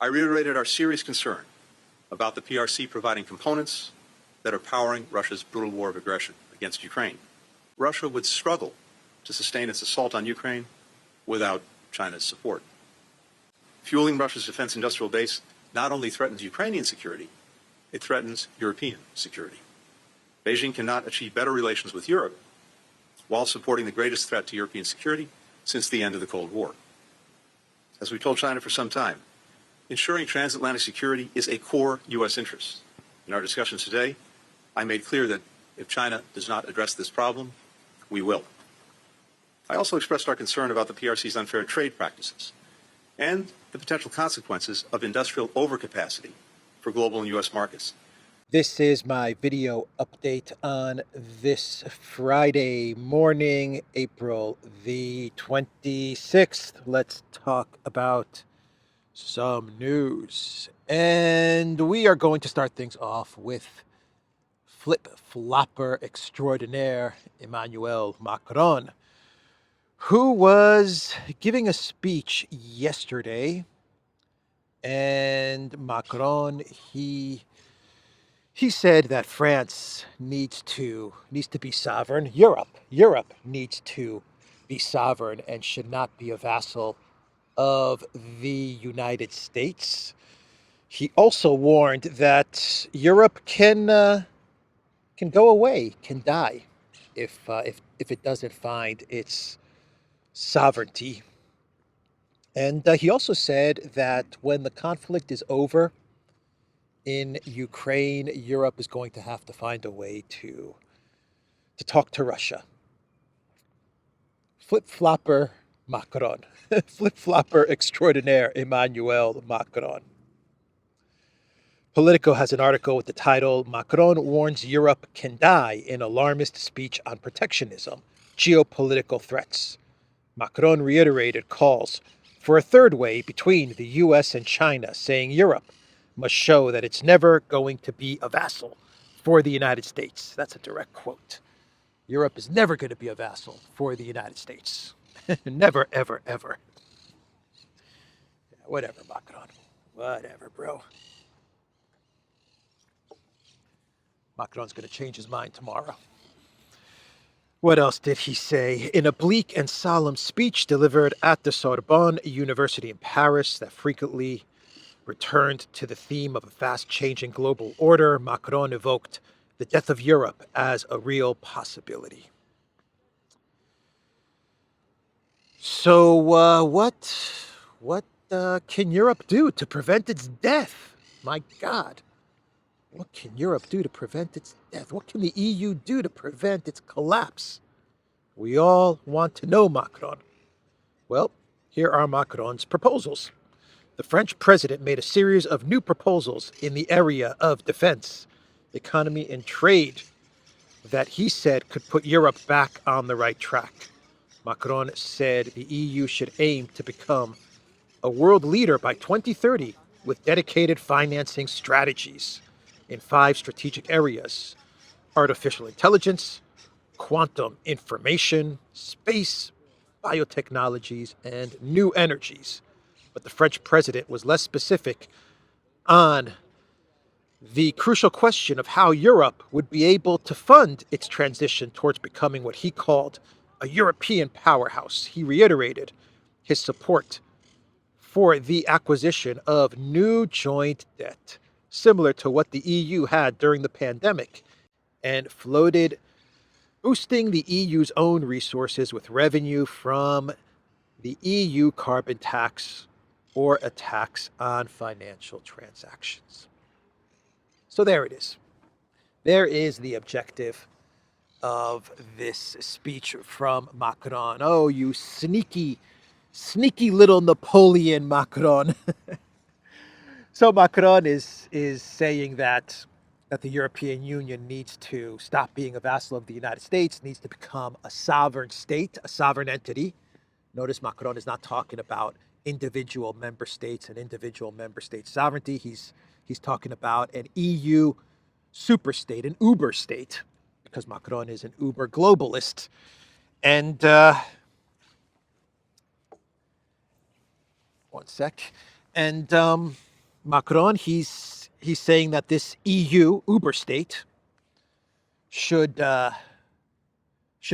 I reiterated our serious concern about the PRC providing components that are powering Russia's brutal war of aggression against Ukraine. Russia would struggle to sustain its assault on Ukraine without China's support. Fueling Russia's defense industrial base not only threatens Ukrainian security, it threatens European security. Beijing cannot achieve better relations with Europe while supporting the greatest threat to European security since the end of the Cold War. As we told China for some time, ensuring transatlantic security is a core U.S. interest. In our discussions today, I made clear that if China does not address this problem, we will. I also expressed our concern about the PRC's unfair trade practices and the potential consequences of industrial overcapacity for global and U.S. markets. This is my video update on this Friday morning, April the 26th. Let's talk about some news. And we are going to start things off with flip-flopper extraordinaire Emmanuel Macron, who was giving a speech yesterday. And Macron, he said that France needs to be sovereign. Europe needs to be sovereign and should not be a vassal of the United States. He also warned that Europe can go away, can die, if it doesn't find its sovereignty. And he also said that when the conflict is over in Ukraine, Europe is going to have to find a way to talk to Russia. Flip-flopper Macron. Flip-flopper extraordinaire Emmanuel Macron. Politico has an article with the title, Macron warns Europe can die in alarmist speech on protectionism, geopolitical threats. Macron reiterated calls for a third way between the U.S. and China, saying Europe must show that it's never going to be a vassal for the United States. That's a direct quote. Europe is never going to be a vassal for the United States. Never, ever, ever. Yeah, whatever, Macron. Whatever, bro. Macron's going to change his mind tomorrow. What else did he say? In a bleak and solemn speech delivered at the Sorbonne University in Paris that frequently returned to the theme of a fast-changing global order, Macron evoked the death of Europe as a real possibility. So what can Europe do to prevent its death? My God. What can Europe do to prevent its death? What can the EU do to prevent its collapse? We all want to know, Macron. Well, here are Macron's proposals. The French president made a series of new proposals in the area of defense, economy, and trade that he said could put Europe back on the right track. Macron said the EU should aim to become a world leader by 2030 with dedicated financing strategies in 5 strategic areas: artificial intelligence, quantum information, space, biotechnologies, and new energies. But the French president was less specific on the crucial question of how Europe would be able to fund its transition towards becoming what he called a European powerhouse. He reiterated his support for the acquisition of new joint debt, similar to what the EU had during the pandemic, and floated boosting the EU's own resources with revenue from the EU carbon tax or a tax on financial transactions. So there it is. There is the objective of this speech from Macron. Oh, you sneaky little Napoleon, Macron. So Macron is saying that the European Union needs to stop being a vassal of the United States, needs to become a sovereign state, a sovereign entity. Notice Macron is not talking about individual member states and individual member state sovereignty. He's talking about an EU superstate, an uber state, because Macron is an uber globalist. And one sec. And Macron, he's saying that this EU uber state should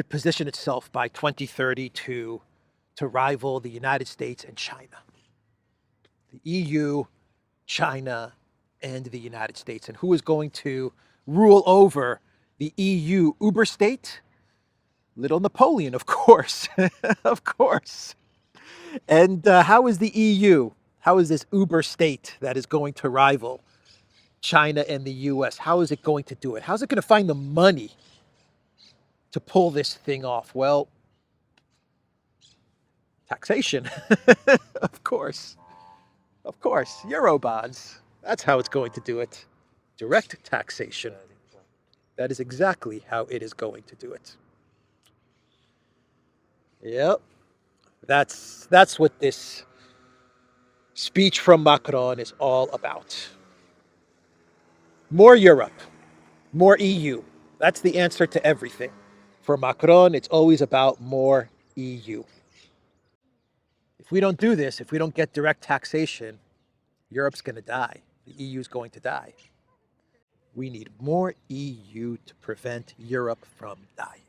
position itself by 2030 to rival the United States and China. The EU, China, and the United States. And who is going to rule over the EU uber state? Little Napoleon, of course. Of course. And how is the EU? How is this uber state that is going to rival China and the US? How is it going to do it? How's it going to find the money to pull this thing off? Well, taxation. Of course. Of course. Eurobonds. That's how it's going to do it. Direct taxation. That is exactly how it is going to do it. Yep. That's what this speech from Macron is all about. More Europe, more EU. That's the answer to everything. For Macron, it's always about more EU. If we don't do this, if we don't get direct taxation, Europe's going to die. The EU is going to die. We need more EU to prevent Europe from dying.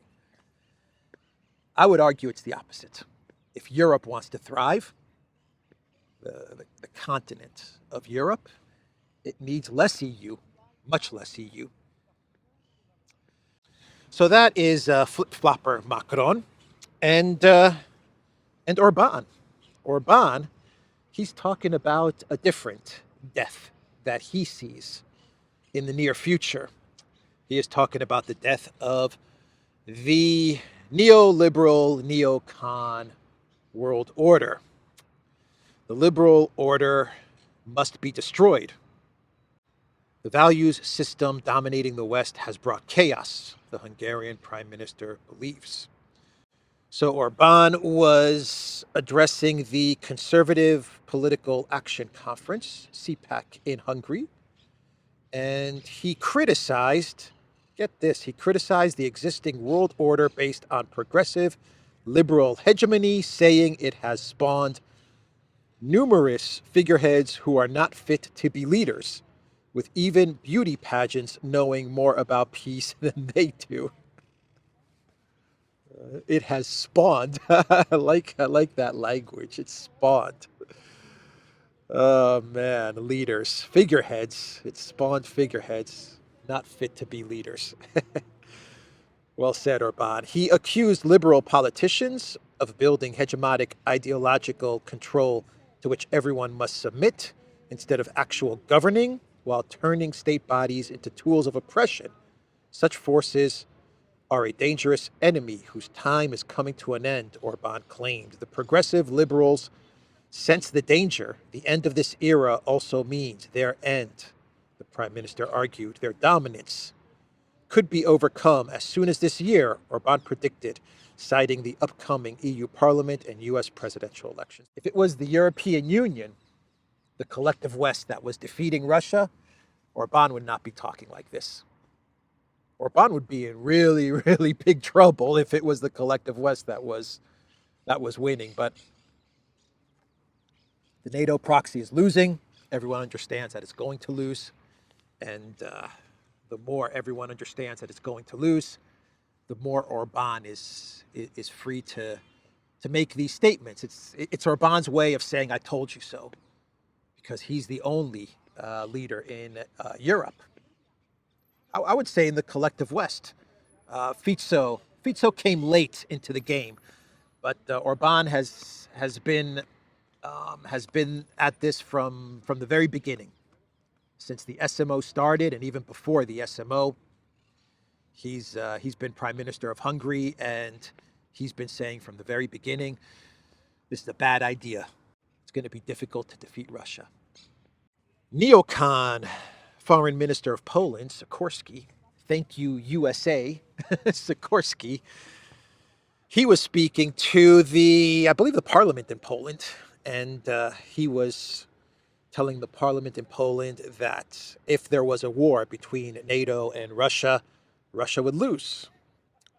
I would argue it's the opposite. If Europe wants to thrive, the continent of Europe, it needs less EU, much less EU. So that is flip-flopper Macron and Orban. Orban, he's talking about a different death that he sees in the near future. He is talking about the death of the neoliberal, neocon world order. The liberal order must be destroyed. The values system dominating the West has brought chaos, the Hungarian prime minister believes. So Orban was addressing the Conservative Political Action Conference, CPAC, in Hungary, and he criticized, get this, he criticized the existing world order based on progressive liberal hegemony, saying it has spawned numerous figureheads who are not fit to be leaders, with even beauty pageants knowing more about peace than they do. It has spawned. I like that language. It's spawned. Oh man, leaders, figureheads. It spawned figureheads, not fit to be leaders. Well said, Orban. He accused liberal politicians of building hegemonic ideological control to which everyone must submit instead of actual governing, while turning state bodies into tools of oppression. Such forces are a dangerous enemy whose time is coming to an end, Orban claimed. The progressive liberals sense the danger. The end of this era also means their end, the prime minister argued. Their dominance could be overcome as soon as this year, Orban predicted, citing the upcoming EU Parliament and US presidential elections. If it was the European Union, the collective West, that was defeating Russia, Orban would not be talking like this. Orban would be in really, really big trouble if it was the collective West that was winning. But the NATO proxy is losing. Everyone understands that it's going to lose. And the more everyone understands that it's going to lose, the more Orban is free to make these statements. It's Orban's way of saying, I told you so, because he's the only leader in Europe. I would say in the collective West. Fico came late into the game, but Orban has been at this from the very beginning, since the SMO started, and even before the SMO. He's been prime minister of Hungary, and he's been saying from the very beginning, this is a bad idea. It's going to be difficult to defeat Russia. Neocon Foreign Minister of Poland, Sikorski, thank you USA, Sikorski, he was speaking to I believe the parliament in Poland, and he was telling the parliament in Poland that if there was a war between NATO and Russia, Russia would lose.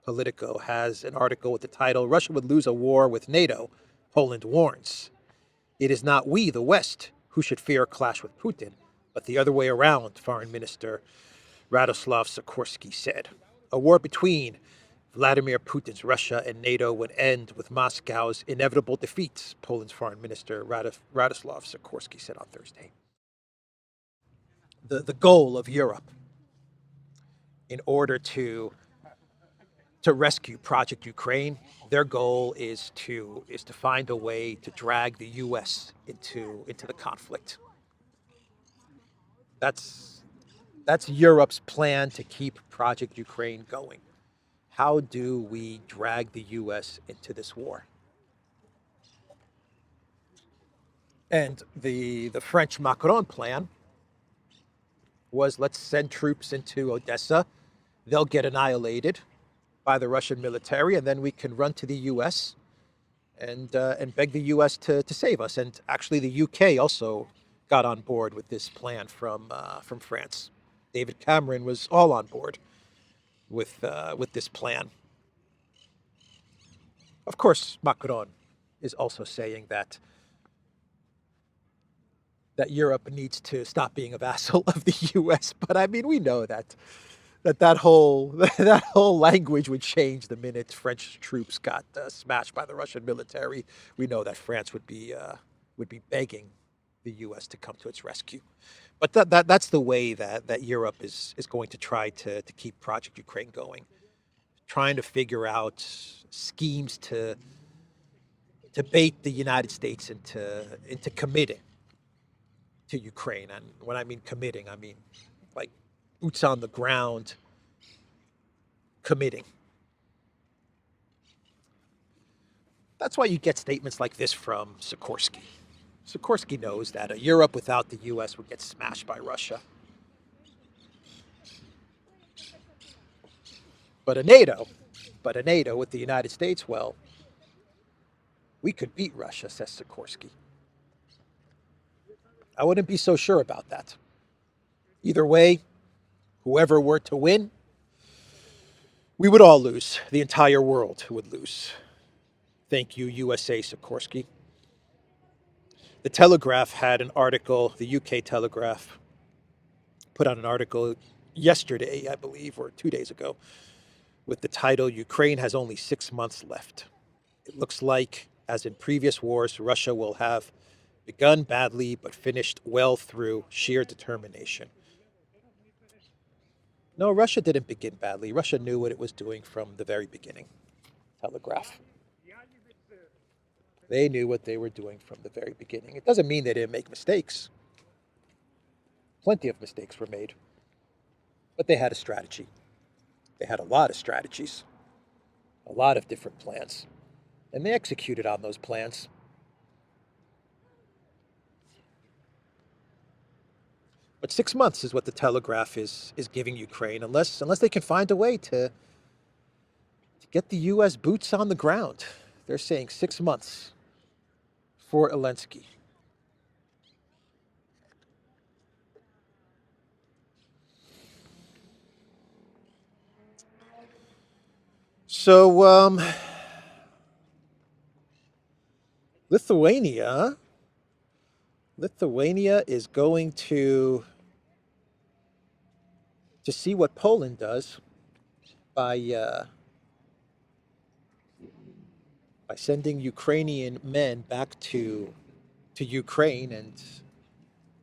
Politico has an article with the title, Russia would lose a war with NATO, Poland warns. It is not we, the West, who should fear a clash with Putin. but the other way around, Foreign Minister Radoslav Sikorski said. A war between Vladimir Putin's Russia and NATO would end with Moscow's inevitable defeat, Poland's Foreign Minister Radoslav Sikorski said on Thursday. The goal of Europe in order to rescue Project Ukraine, their goal is to find a way to drag the U.S. into the conflict. That's Europe's plan to keep Project Ukraine going. How do we drag the U.S. into this war? And the French Macron plan was, let's send troops into Odessa. They'll get annihilated by the Russian military, and then we can run to the U.S. and beg the U.S. to save us. And actually, the U.K. also got on board with this plan from France. David Cameron was all on board with this plan. Of course, Macron is also saying that Europe needs to stop being a vassal of the U.S. But I mean, we know that whole language would change the minute French troops got smashed by the Russian military. We know that France would be begging the U.S. to come to its rescue. But that's the way that Europe is going to try to keep Project Ukraine going, trying to figure out schemes to bait the United States into committing to Ukraine. And when I mean committing, I mean like boots on the ground committing. That's why you get statements like this from Sikorski. Sikorski knows that a Europe without the U.S. would get smashed by Russia. But a NATO with the United States, well, we could beat Russia, says Sikorski. I wouldn't be so sure about that. Either way, whoever were to win, we would all lose. The entire world would lose. Thank you, USA, Sikorski. The Telegraph had an article, the UK Telegraph put out an article yesterday, I believe, or 2 days ago, with the title, Ukraine has only 6 months left. It looks like, as in previous wars, Russia will have begun badly but finished well through sheer determination. No, Russia didn't begin badly. Russia knew what it was doing from the very beginning. Telegraph. They knew what they were doing from the very beginning. It doesn't mean they didn't make mistakes. Plenty of mistakes were made. But they had a strategy. They had a lot of strategies, a lot of different plans. And they executed on those plans. But 6 months is what the Telegraph is giving Ukraine, unless they can find a way to get the U.S. boots on the ground. They're saying 6 months for Zelensky. So, Lithuania is going to see what Poland does by sending Ukrainian men back to Ukraine, and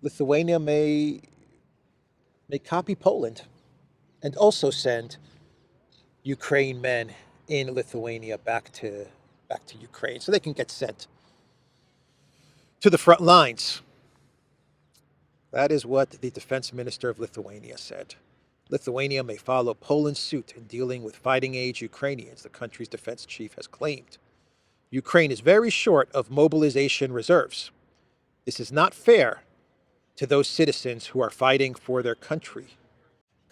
Lithuania may copy Poland and also send Ukraine men in Lithuania back to Ukraine, so they can get sent to the front lines. That is what the defense minister of Lithuania said. Lithuania may follow Poland's suit in dealing with fighting-age Ukrainians, the country's defense chief has claimed. Ukraine is very short of mobilization reserves. This is not fair to those citizens who are fighting for their country.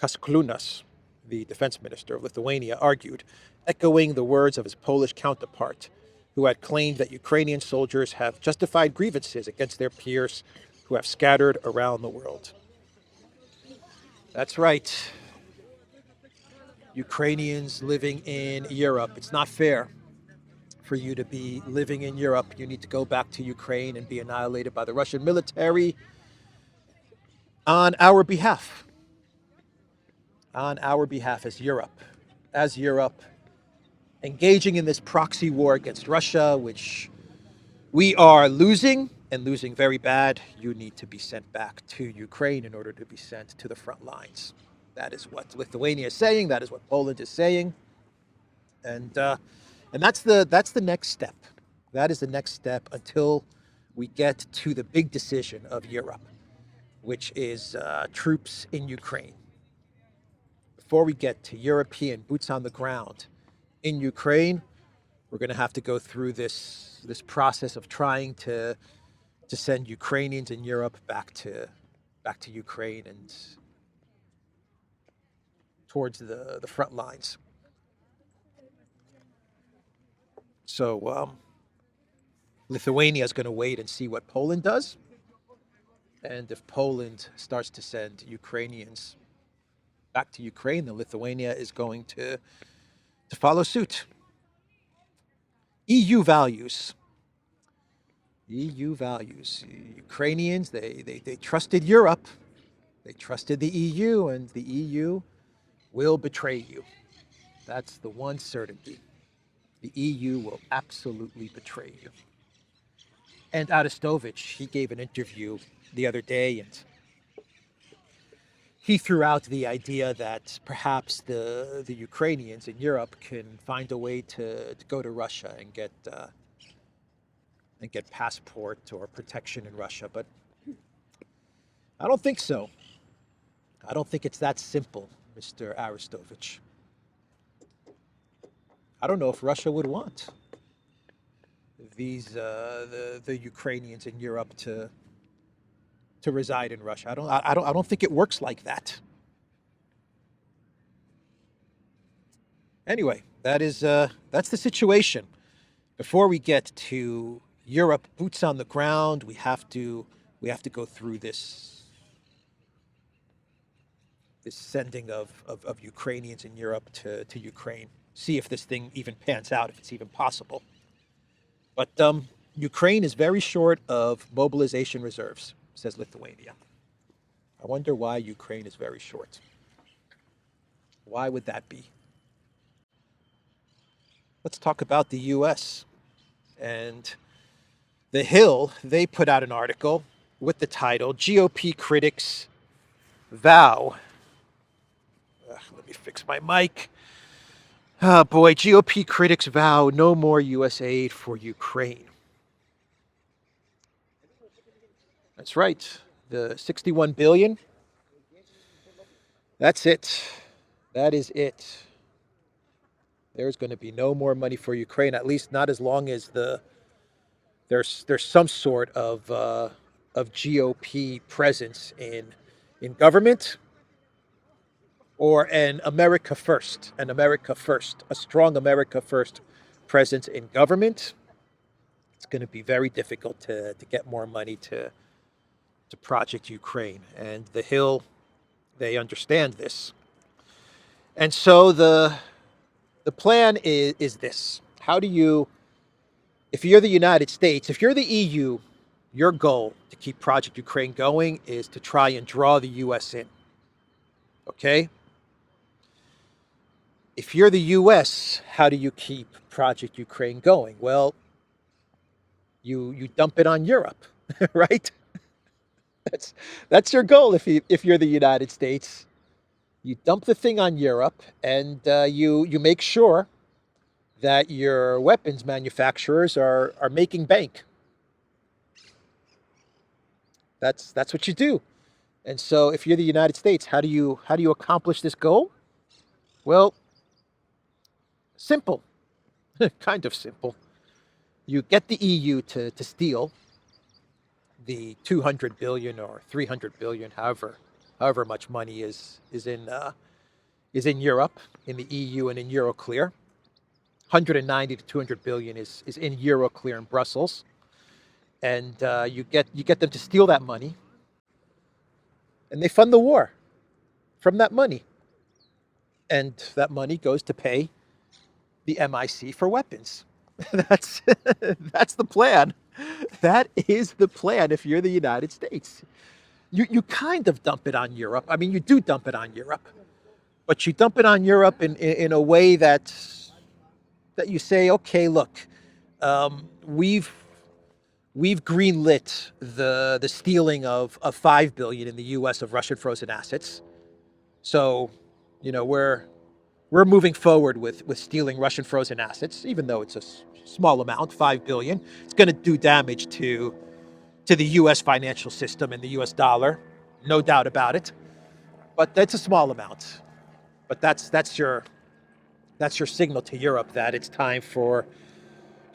Kasklunas, the defense minister of Lithuania, argued, echoing the words of his Polish counterpart, who had claimed that Ukrainian soldiers have justified grievances against their peers who have scattered around the world. That's right. Ukrainians living in Europe. It's not fair for you to be living in Europe. You need to go back to Ukraine and be annihilated by the Russian military. on our behalf. On our behalf as Europe. As Europe engaging in this proxy war against Russia, which we are losing and losing very bad. You need to be sent back to Ukraine in order to be sent to the front lines. That is what Lithuania is saying. That is what Poland is saying. And that's the next step. That is the next step until we get to the big decision of Europe, which is troops in Ukraine. Before we get to European boots on the ground in Ukraine, we're going to have to go through this process of trying to send Ukrainians in Europe back to Ukraine and towards the front lines. So Lithuania is going to wait and see what Poland does, and if Poland starts to send Ukrainians back to Ukraine, then Lithuania is going to follow suit. EU values. EU values. Ukrainians, they trusted Europe. They trusted the EU, and the EU will betray you. That's the one certainty. The EU will absolutely betray you. And Arestovich, he gave an interview the other day, and he threw out the idea that perhaps the Ukrainians in Europe can find a way to go to Russia and get passport or protection in Russia. But I don't think so. I don't think it's that simple, Mr. Arestovich. I don't know if Russia would want these the Ukrainians in Europe to reside in Russia. I don't think it works like that. Anyway, that's the situation. Before we get to Europe, boots on the ground, we have to go through this sending of Ukrainians in Europe to Ukraine. See if this thing even pans out, if it's even possible. But Ukraine is very short of mobilization reserves, says Lithuania. I wonder why Ukraine is very short. Why would that be? Let's talk about the US. And The Hill, they put out an article with the title, GOP Critics Vow. Let me fix my mic. Oh boy, GOP critics vow no more U.S. aid for Ukraine. That's right, the $61 billion. That's it. That is it. There's going to be no more money for Ukraine, at least not as long as there's some sort of GOP presence in government, or an America First, a strong America First presence in government. It's going to be very difficult to get more money to Project Ukraine. And The Hill, they understand this. And so the plan is this. How do you, if you're the United States, if you're the EU, your goal to keep Project Ukraine going is to try and draw the US in. Okay? If you're the US, how do you keep Project Ukraine going? Well, you dump it on Europe, right? That's your goal if you're the United States. You dump the thing on Europe, and you make sure that your weapons manufacturers are making bank. That's what you do. And so if you're the United States, how do you accomplish this goal? Well, simple. Kind of simple. You get the EU to steal the 200 billion or 300 billion, however much money is in Europe, in the EU and in Euroclear. 190 to 200 billion is in Euroclear in Brussels, and you get them to steal that money, and they fund the war from that money, and that money goes to pay the MIC for weapons. That's the plan. That is the plan if you're the United States. you kind of dump it on Europe. I mean, you do dump it on Europe, but you dump it on Europe in a way that you say, okay, look, we've greenlit the stealing of 5 billion in the U.S. of Russian frozen assets. So, we're moving forward with stealing Russian frozen assets, even though it's a small amount, 5 billion. It's going to do damage to the U.S. financial system and the U.S. dollar, no doubt about it. But that's a small amount. But that's your signal to Europe that it's time for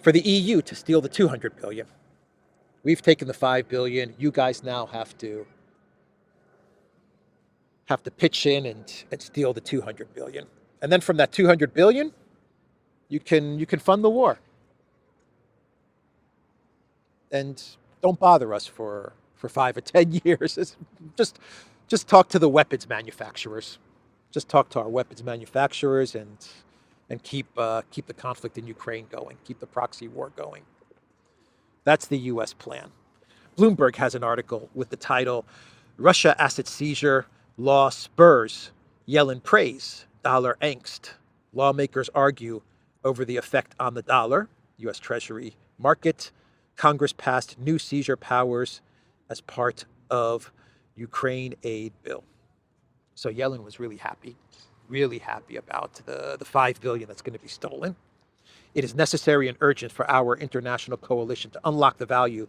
the EU to steal the 200 billion. We've taken the 5 billion. You guys now have to pitch in and steal the 200 billion. And then from that 200 billion, you can fund the war. And don't bother us for 5 or 10 years. Just talk to the weapons manufacturers. Just talk to our weapons manufacturers and keep the conflict in Ukraine going. Keep the proxy war going. That's the U.S. plan. Bloomberg has an article with the title, Russia Asset Seizure Law Spurs Yellen Praise Dollar Angst. Lawmakers argue over the effect on the dollar, U.S. Treasury market. Congress passed new seizure powers as part of Ukraine aid bill. So Yellen was really happy about the 5 billion that's going to be stolen. It is necessary and urgent for our international coalition to unlock the value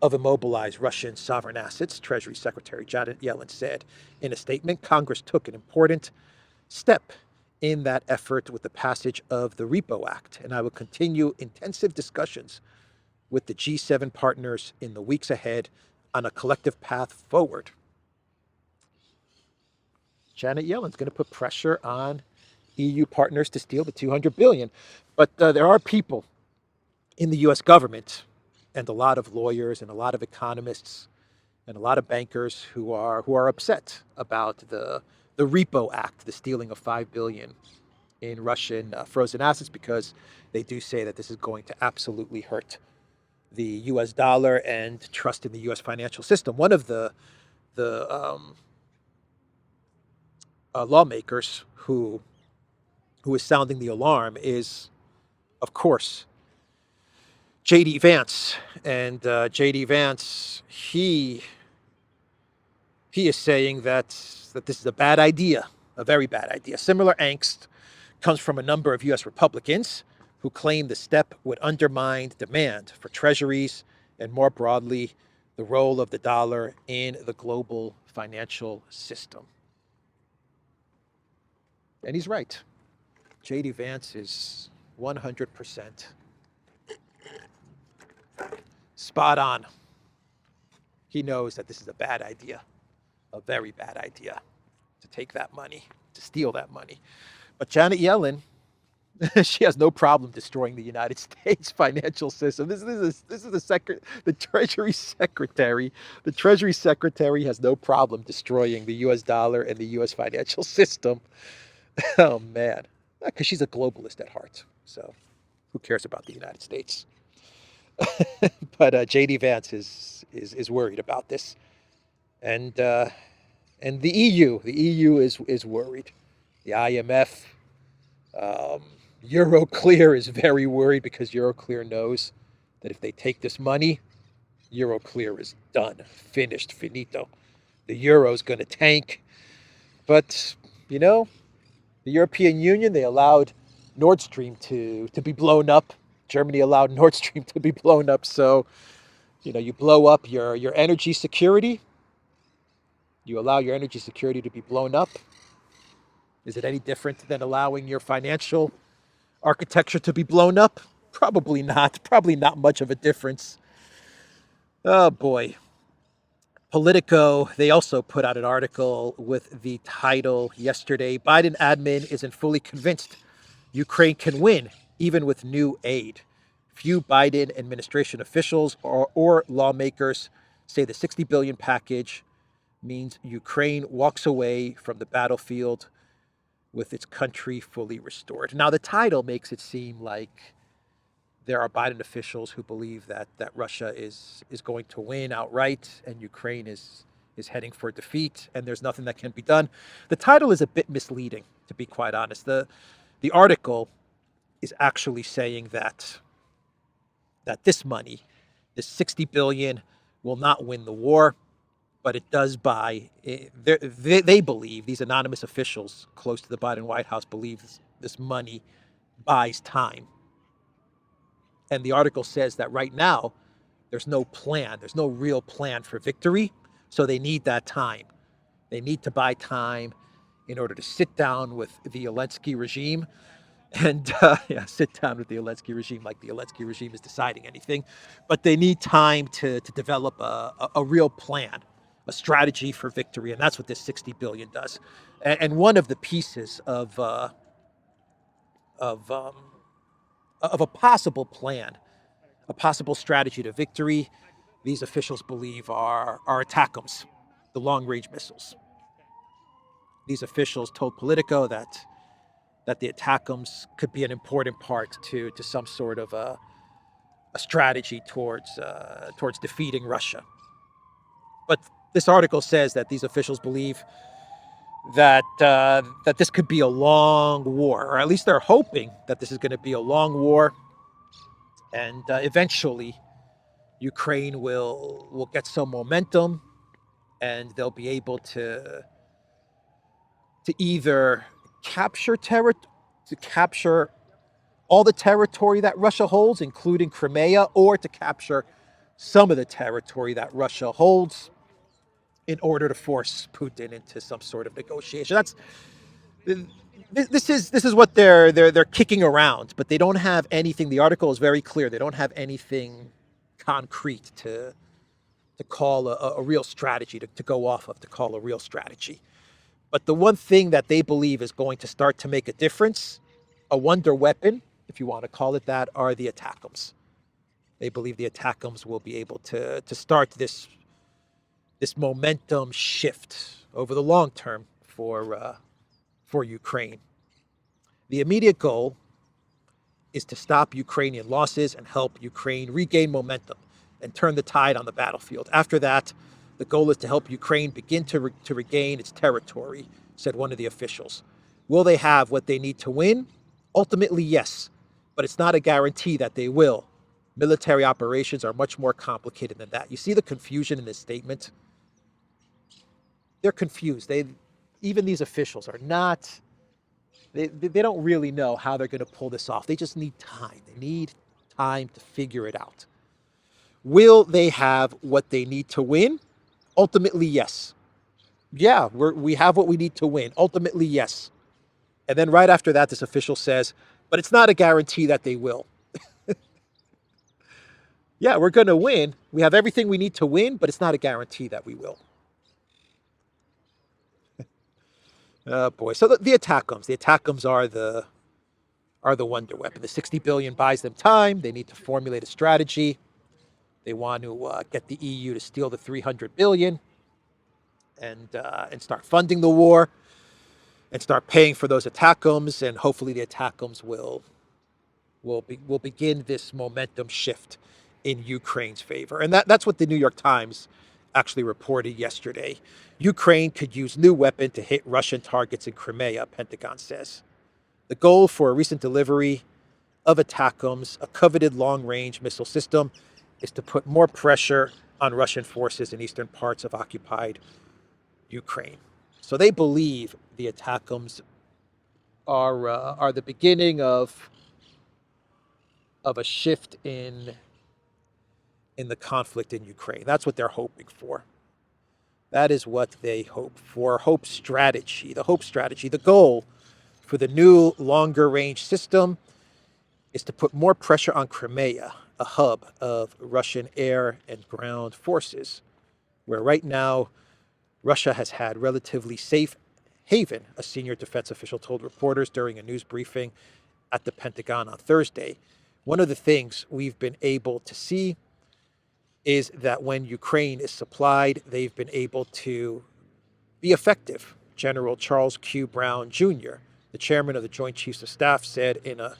of immobilized Russian sovereign assets, Treasury Secretary Janet Yellen said in a statement. Congress took an important step in that effort with the passage of the Repo Act, and I will continue intensive discussions with the G7 partners in the weeks ahead on a collective path forward. Janet Yellen's going to put pressure on EU partners to steal the 200 billion. But there are people in the U.S. government and a lot of lawyers and a lot of economists and a lot of bankers who are upset about the Repo Act, the stealing of 5 billion in Russian frozen assets, because they do say that this is going to absolutely hurt the U.S. dollar and trust in the U.S. financial system. One of the lawmakers who is sounding the alarm is, of course, J.D. Vance. And J.D. Vance, he is saying that this is a bad idea, a very bad idea. Similar angst comes from a number of U.S. Republicans who claim the step would undermine demand for treasuries and, more broadly, the role of the dollar in the global financial system. And he's right. J.D. Vance is 100% spot on. He knows that this is a bad idea, a very bad idea, to take that money, to steal that money. But Janet Yellen, she has no problem destroying the United States financial system. This is the Treasury Secretary. The Treasury Secretary has no problem destroying the U.S. dollar and the U.S. financial system. Oh, man. Because she's a globalist at heart. So who cares about the United States? But J.D. Vance is worried about this. And the EU is worried. The IMF, Euroclear is very worried, because Euroclear knows that if they take this money, Euroclear is done, finished, finito. The euro's going to tank. But, the European Union, they allowed Nord Stream to be blown up. Germany allowed Nord Stream to be blown up. So, you blow up your energy security. You allow your energy security to be blown up. Is it any different than allowing your financial architecture to be blown up? Probably not. Probably not much of a difference. Oh, boy. Politico, they also put out an article with the title yesterday, Biden admin isn't fully convinced Ukraine can win, even with new aid. Few Biden administration officials or lawmakers say the $60 billion package means Ukraine walks away from the battlefield with its country fully restored. Now, the title makes it seem like there are Biden officials who believe that Russia is going to win outright and Ukraine is is heading for defeat, and there's nothing that can be done. The title is a bit misleading, to be quite honest. The article is actually saying that this money, this 60 billion, will not win the war, but it does buy. They believe, these anonymous officials close to the Biden White House believe this money buys time. And the article says that right now, there's no plan. There's no real plan for victory. So they need that time. They need to buy time in order to sit down with the Zelensky regime and sit down with the Zelensky regime like the Zelensky regime is deciding anything. But they need time to develop a real plan, a strategy for victory. And that's what this 60 billion does. And one of the pieces of a possible plan, a possible strategy to victory, these officials believe are ATACMS, the long-range missiles. These officials told Politico that the ATACMS could be an important part to some sort of a strategy towards defeating Russia. But this article says that these officials believe that this could be a long war, or at least they're hoping that this is going to be a long war, and eventually Ukraine will get some momentum, and they'll be able to either capture all the territory that Russia holds, including Crimea, or to capture some of the territory that Russia holds in order to force Putin into some sort of negotiation. This is what they're kicking around, but they don't have anything. The article is very clear. They don't have anything concrete to call a real strategy, to go off of, to call a real strategy. But the one thing that they believe is going to start to make a difference, a wonder weapon, if you want to call it that, are the ATACMS. They believe the ATACMS will be able to start this momentum shift over the long term for Ukraine. The immediate goal is to stop Ukrainian losses and help Ukraine regain momentum and turn the tide on the battlefield. After that, the goal is to help Ukraine begin to regain its territory, said one of the officials. Will they have what they need to win? Ultimately, yes, but it's not a guarantee that they will. Military operations are much more complicated than that. You see the confusion in this statement? They're confused. Even these officials are not, they don't really know how they're going to pull this off. They just need time. They need time to figure it out. Will they have what they need to win? Ultimately, yes. Yeah, we have what we need to win. Ultimately, yes. And then right after that, this official says, but it's not a guarantee that they will. Yeah, we're going to win. We have everything we need to win, but it's not a guarantee that we will. Oh boy. So the ATACMS are the wonder weapon. The 60 billion buys them time. They need to formulate a strategy. They want to get the EU to steal the 300 billion and start funding the war and start paying for those ATACMS, and hopefully the ATACMS will begin this momentum shift in Ukraine's favor. And that's what the New York Times actually reported yesterday. Ukraine could use new weapon to hit Russian targets in Crimea, Pentagon says. The goal for a recent delivery of ATACMS, a coveted long-range missile system, is to put more pressure on Russian forces in eastern parts of occupied Ukraine. So they believe the ATACMS are the beginning of a shift in the conflict in Ukraine. That's what they're hoping for. That is what they hope for. Hope strategy. The goal for the new longer range system is to put more pressure on Crimea, a hub of Russian air and ground forces, where right now Russia has had relatively safe haven, a senior defense official told reporters during a news briefing at the Pentagon on Thursday. One of the things we've been able to see is that when Ukraine is supplied, they've been able to be effective. General Charles Q. Brown Jr., the chairman of the Joint Chiefs of Staff, said in a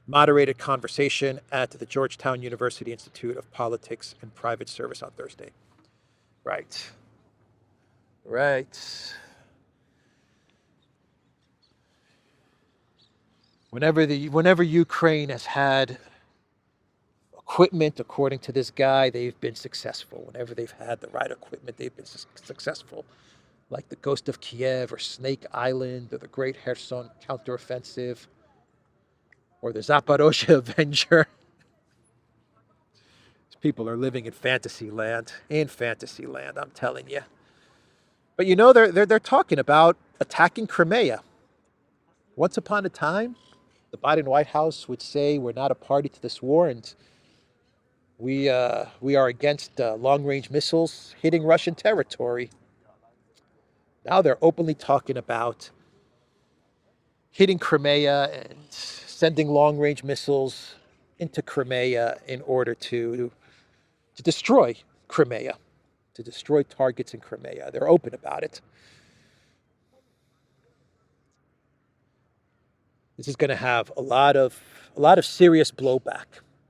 moderated conversation at the Georgetown University Institute of Politics and Private Service on Thursday. Right. Right. Whenever Ukraine has had equipment, according to this guy, they've been successful. Whenever they've had the right equipment, they've been successful. Like the Ghost of Kiev or Snake Island or the Great Kherson counteroffensive or the Zaporozhye Avenger. People are living in fantasy land, I'm telling you. But you know, they're talking about attacking Crimea. Once upon a time, the Biden White House would say we're not a party to this war, and we are against long-range missiles hitting Russian territory. Now they're openly talking about hitting Crimea and sending long-range missiles into Crimea in order to destroy Crimea, to destroy targets in Crimea. They're open about it. This is going to have a lot of serious blowback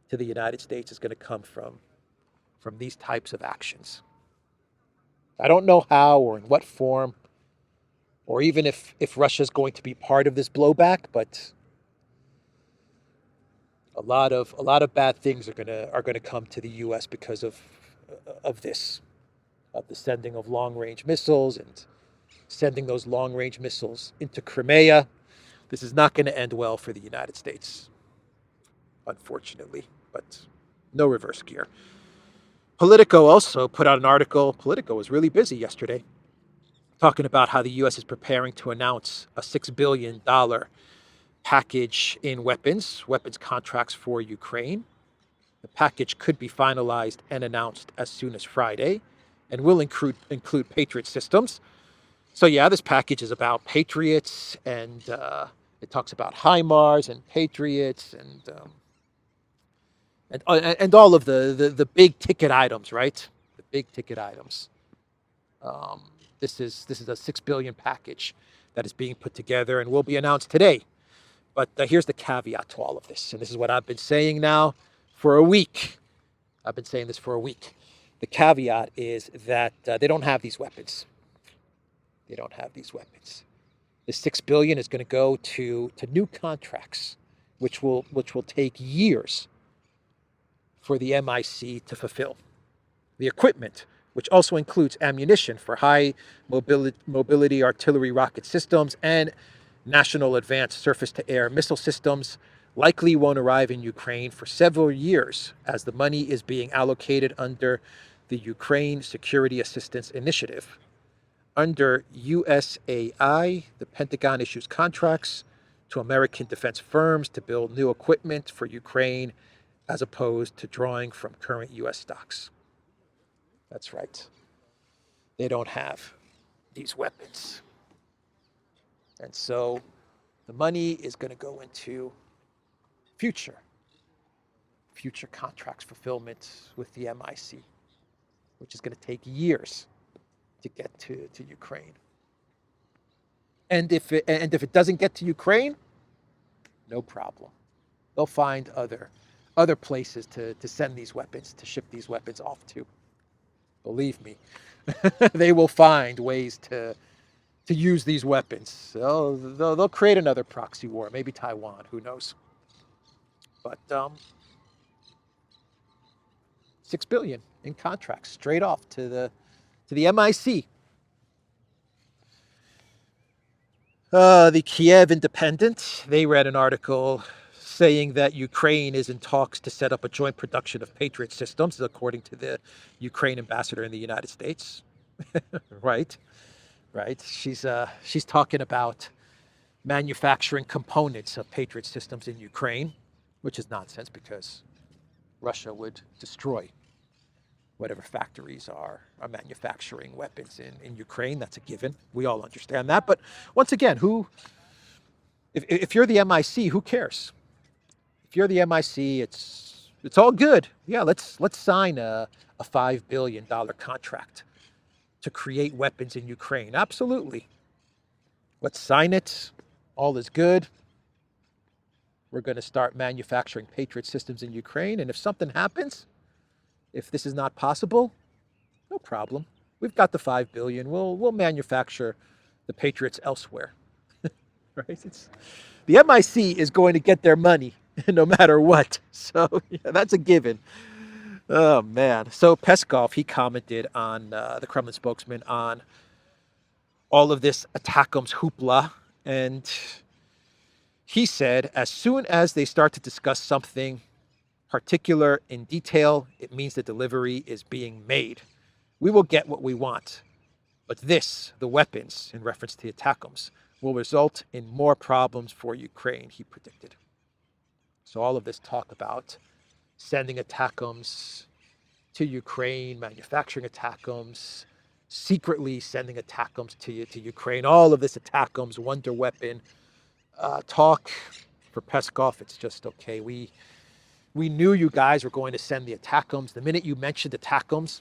to the United States is going to come from these types of actions. I don't know how or in what form, or even if Russia's going to be part of this blowback, but a lot of bad things are gonna come to the U.S. because of this, of the sending of long-range missiles and sending those long-range missiles into Crimea. This is not going to end well for the United States, unfortunately, but no reverse gear. Politico also put out an article. Politico was really busy yesterday, talking about how the U.S. is preparing to announce a $6 billion package in weapons contracts for Ukraine. The package could be finalized and announced as soon as Friday and will include Patriot systems. So yeah, this package is about Patriots, and it talks about HIMARS and Patriots and all of the big ticket items, right? The big ticket items. This is a $6 billion package that is being put together and will be announced today. But here's the caveat to all of this, and this is what I've been saying now for a week. I've been saying this for a week. The caveat is that they don't have these weapons. They don't have these weapons. The $6 billion is going to go to new contracts, which will take years for the MIC to fulfill. The equipment, which also includes ammunition for high mobility artillery rocket systems and national advanced surface-to-air missile systems, likely won't arrive in Ukraine for several years as the money is being allocated under the Ukraine Security Assistance Initiative. Under USAI, the Pentagon issues contracts to American defense firms to build new equipment for Ukraine as opposed to drawing from current U.S. stocks. That's right. They don't have these weapons. And so the money is going to go into future contracts fulfillment with the MIC, which is going to take years to get to Ukraine. And if it doesn't get to Ukraine, no problem. They'll find other places to send these weapons, to ship these weapons off to. Believe me, they will find ways to use these weapons. They'll create another proxy war, maybe Taiwan, who knows. But $6 billion in contracts straight off to the MIC. The Kiev Independent, they read an article saying that Ukraine is in talks to set up a joint production of Patriot systems, according to the Ukraine ambassador in the United States. Right. She's talking about manufacturing components of Patriot systems in Ukraine, which is nonsense because Russia would destroy whatever factories are manufacturing weapons in Ukraine. That's a given. We all understand that. But once again, if you're the MIC, who cares? If you're the MIC, it's all good. Yeah, let's sign a $5 billion contract to create weapons in Ukraine. Absolutely. Let's sign it. All is good. We're going to start manufacturing Patriot systems in Ukraine. And if something happens, if this is not possible, no problem. We've got the 5 billion. We'll manufacture the Patriots elsewhere, right? The MIC is going to get their money no matter what. So yeah, that's a given. Oh man. So Peskov, he commented on the Kremlin spokesman on all of this ATACMS hoopla, and he said, as soon as they start to discuss something particular in detail, it means the delivery is being made. We will get what we want. But this, the weapons, in reference to the ATACMS, will result in more problems for Ukraine, he predicted. So all of this talk about sending ATACMS to Ukraine, manufacturing ATACMS, secretly sending ATACMS to Ukraine, all of this ATACMS wonder weapon talk for Peskov, it's just okay. We knew you guys were going to send the ATACMS. The minute you mentioned ATACMS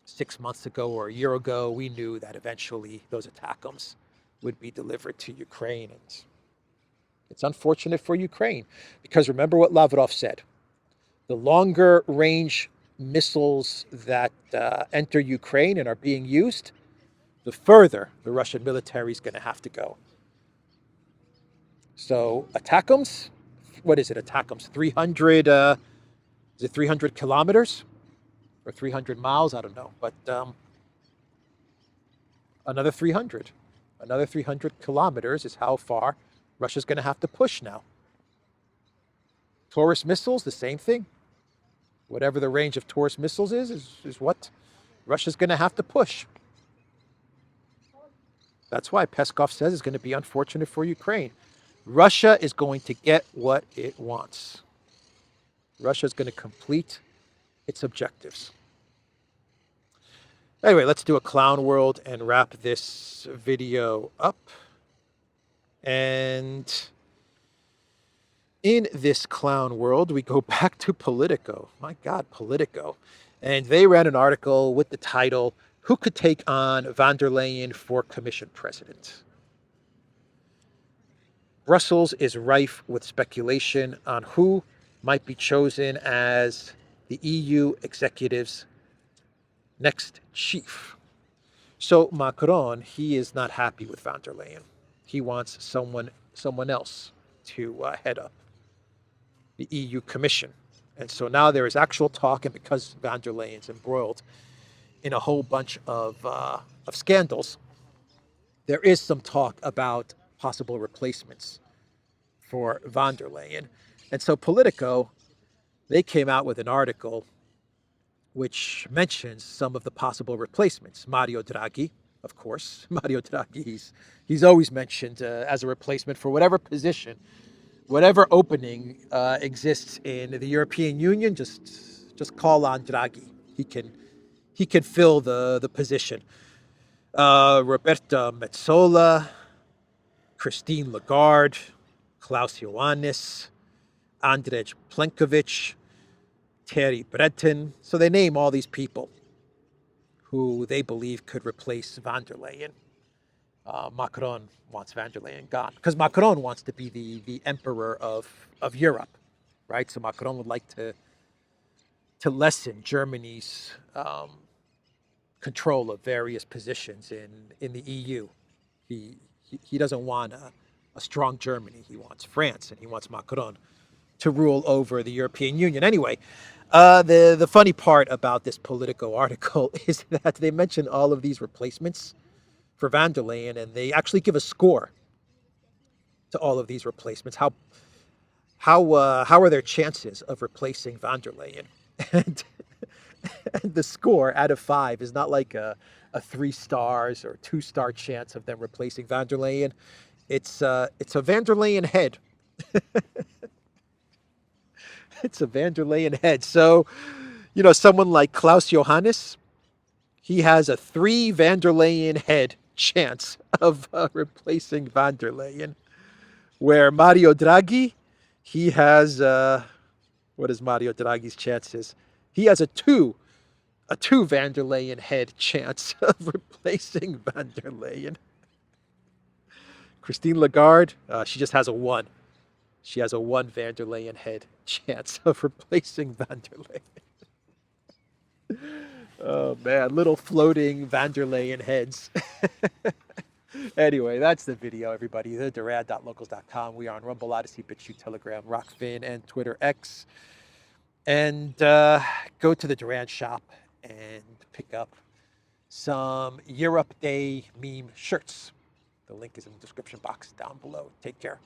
6 months ago or a year ago, we knew that eventually those ATACMS would be delivered to Ukraine. And it's unfortunate for Ukraine because remember what Lavrov said. The longer range missiles that enter Ukraine and are being used, the further the Russian military is going to have to go. So ATACMS, what is it? ATACMS 300, is it 300 kilometers or 300 miles? I don't know, but another 300 kilometers is how far Russia's going to have to push now. Taurus missiles, the same thing. Whatever the range of Taurus missiles is what Russia's going to have to push. That's why Peskov says it's going to be unfortunate for Ukraine. Russia is going to get what it wants. Russia is going to complete its objectives. Anyway, let's do a clown world and wrap this video up. And in this clown world, we go back to Politico. My God, Politico. And they ran an article with the title, "Who Could Take on von der Leyen for Commission President?" Brussels is rife with speculation on who might be chosen as the EU executive's next chief. So Macron, he is not happy with von der Leyen. He wants someone else to head up the EU Commission. And so now there is actual talk, and because von der Leyen's embroiled in a whole bunch of scandals, there is some talk about possible replacements for von der Leyen. And so Politico, they came out with an article which mentions some of the possible replacements. Mario Draghi, of course. Mario Draghi, he's always mentioned as a replacement for whatever position, whatever opening exists in the European Union. Just call on Draghi. He can fill the position. Roberta Metsola, Christine Lagarde, Klaus Ioannis, Andrej Plenković, Thierry Breton. So they name all these people who they believe could replace von der Leyen. Macron wants von der Leyen gone because Macron wants to be the emperor of Europe, right? So Macron would like to lessen Germany's control of various positions in the EU. He doesn't want a strong Germany. He wants France, and he wants Macron to rule over the European Union. Anyway, the funny part about this Politico article is that they mention all of these replacements for von der Leyen, and they actually give a score to all of these replacements. How are their chances of replacing von der Leyen? And the score out of 5 is not like a 3 stars or 2-star chance of them replacing von der Leyen. It's a von der Leyen head. It's a von der Leyen head. So, someone like Klaus Ioannis, he has a 3 von der Leyen head chance of replacing von der Leyen. Where Mario Draghi, he has, what is Mario Draghi's chances? He has a 2 von der Leyen head chance of replacing von der Leyen. Christine Lagarde, she just has a 1. She has a 1 von der Leyen head chance of replacing von der Leyen. Oh man, little floating van der Leyen heads. Anyway, that's the video, everybody. The Duran.locals.com. We are on Rumble, Odyssey, BitChute, Telegram, Rockfin, and Twitter X. And go to the Duran shop and pick up some Europe Day meme shirts. The link is in the description box down below. Take care.